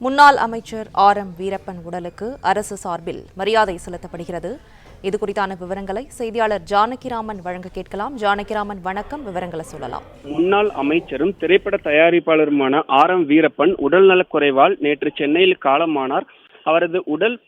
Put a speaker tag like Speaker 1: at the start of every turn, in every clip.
Speaker 1: முன்னாள் அமைச்சர் வீரப்பன் உடலுக்கு அரசு சார்பில் மரியாதை செலுத்தப்படுகிறது. இது குறித்தான விவரங்களை செய்தியாளர் ஜானகிராமன் வழங்க கேட்கலாம். ஜானகிராமன், வணக்கம். விவரங்களை சொல்லலாம்.
Speaker 2: முன்னாள் அமைச்சரும் திரைப்பட தயாரிப்பாளருமான வீரப்பன் உடல்நலக்குறைவால் நேற்று சென்னையில் காலமானார். அவரது உடல்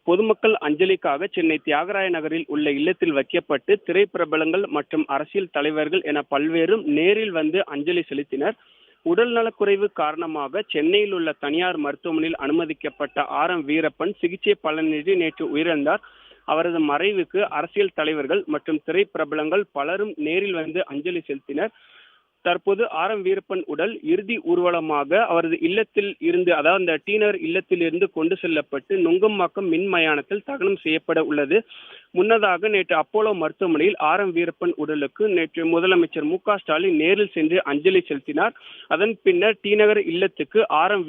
Speaker 2: பொதுமக்கள் அஞ்சலிக்காக சென்னை தியாகராய நகரில் உள்ள இல்லத்தில் வைக்கப்பட்டு திரைப்பிரபலங்கள் மற்றும் அரசியல் தலைவர்கள் என பல்வேறும் நேரில் வந்து அஞ்சலி செலுத்தினர். உடல் நலக்குறைவு காரணமாக சென்னையில் உள்ள தனியார் மருத்துவமனையில் அனுமதிக்கப்பட்ட வீரப்பன் சிகிச்சை பலனின்றி நேற்று உயிரிழந்தார். அவரது மறைவுக்கு அரசியல் தலைவர்கள் மற்றும் திரைப்பிரபலங்கள் பலரும் நேரில் வந்து அஞ்சலி செலுத்தினர். தற்போது வீரப்பன் உடல் இறுதி ஊர்வலமாக அவரது இல்லத்தில் இருந்து, அதாவது அந்த டீனர் இல்லத்தில் இருந்து கொண்டு செல்லப்பட்டு நுங்கம்பாக்கம் மின் மயானத்தில் தகனம் செய்யப்பட உள்ளது. முன்னதாக நேற்று அப்போலோ மருத்துவமனையில் வீரப்பன் உடலுக்கு நேற்று முதலமைச்சர் மு.க.ஸ்டாலின் நேரில் சென்று அஞ்சலி செலுத்தினார். அதன் பின்னர் டீநகர் இல்லத்துக்கு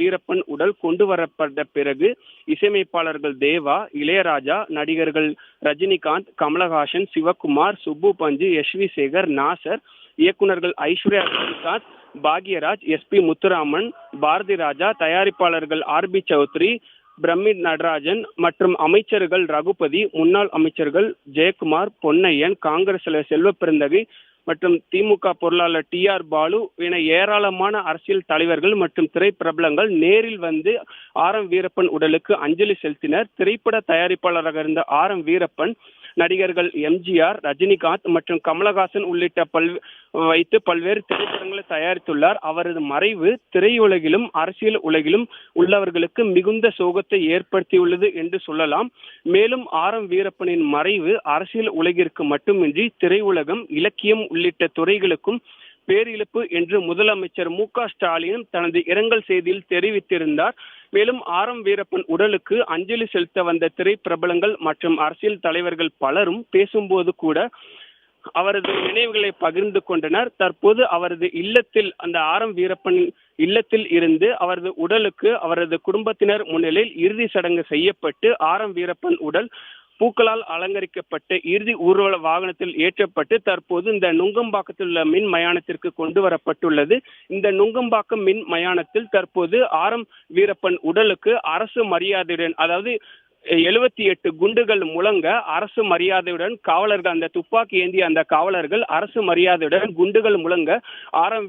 Speaker 2: வீரப்பன் உடல் கொண்டு வரப்பட்ட பிறகு இசையமைப்பாளர்கள் தேவா, இளையராஜா, நடிகர்கள் ரஜினிகாந்த், கமலஹாசன், சிவகுமார், சுப்பு பஞ்சு, எஸ்.வி. சேகர், நாசர், இயக்குநர்கள் ஐஸ்வர்யா ரஜினிகாந்த், பாக்யராஜ், எஸ்.பி. முத்துராமன், பாரதி ராஜா, தயாரிப்பாளர்கள் ஆர்.பி. சௌத்ரி, பிரமிட் நடராஜன் மற்றும் அமைச்சர்கள் ரகுபதி, முன்னாள் அமைச்சர்கள் ஜெயக்குமார், பொன்னையன், காங்கிரஸ் செல்வ பெருந்தகை மற்றும் திமுக பொருளாளர் டி.ஆர். பாலு என ஏராளமான அரசியல் தலைவர்கள் மற்றும் திரைப்பிரபலங்கள் நேரில் வந்து வீரப்பன் உடலுக்கு அஞ்சலி செலுத்தினர். திரைப்பட தயாரிப்பாளராக இருந்த வீரப்பன் நடிகர்கள் எம்.ஜி.ஆர்., ரஜினிகாந்த் மற்றும் கமலஹாசன் உள்ளிட்ட வைத்து பல்வேறு திரைப்படங்களை தயாரித்துள்ளார். அவரது மறைவு திரையுலகிலும் அரசியல் உலகிலும் உள்ளவர்களுக்கு மிகுந்த சோகத்தை ஏற்படுத்தியுள்ளது என்று சொல்லலாம். மேலும் வீரப்பனின் மறைவு அரசியல் உலகிற்கு மட்டுமின்றி திரையுலகம், இலக்கியம் உள்ளிட்ட துறைகளுக்கும் பேரிழப்பு என்று முதலமைச்சர் மு.க.ஸ்டாலினும் தனது இரங்கல் செய்தியில் தெரிவித்திருந்தார். மேலும் வீரப்பன் உடலுக்கு அஞ்சலி செலுத்த வந்த திரைப்பிரபலங்கள் மற்றும் அரசியல் தலைவர்கள் பலரும் பேசும்போது கூட அவரது நினைவுகளை பகிர்ந்து கொண்டனர். தற்போது அவரது இல்லத்தில், அந்த வீரப்பன் இல்லத்தில் இருந்து அவரது உடலுக்கு அவரது குடும்பத்தினர் முன்னிலையில் இறுதி சடங்கு செய்யப்பட்டு வீரப்பன் உடல் பூக்களால் அலங்கரிக்கப்பட்டு இறுதி ஊர்வல வாகனத்தில் ஏற்றப்பட்டு தற்போது இந்த நுங்கம்பாக்கத்தில் உள்ள மின் மயானத்திற்கு கொண்டு வரப்பட்டுள்ளது. இந்த நுங்கம்பாக்கம் மின் மயானத்தில் தற்போது வீரப்பன் உடலுக்கு அரசு மரியாதையுடன், அதாவது 78 குண்டுகள் முழங்க அரசு மரியாதையுடன் காவலர்கள், அந்த துப்பாக்கி ஏந்திய அந்த காவலர்கள் அரசு மரியாதையுடன் குண்டுகள் முழங்க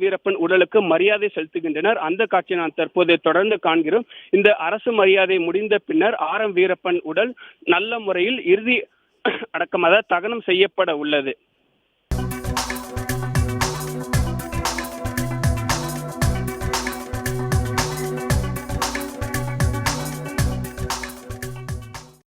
Speaker 2: வீரப்பன் உடலுக்கு மரியாதை செலுத்துகின்றனர். அந்த காட்சியை நான் தற்போது தொடர்ந்து காண்கிறோம். இந்த அரசு மரியாதை முடிந்த பின்னர் வீரப்பன் உடல் நல்ல முறையில் இறுதி அடக்கம், அதாவது தகனம் செய்யப்பட உள்ளது.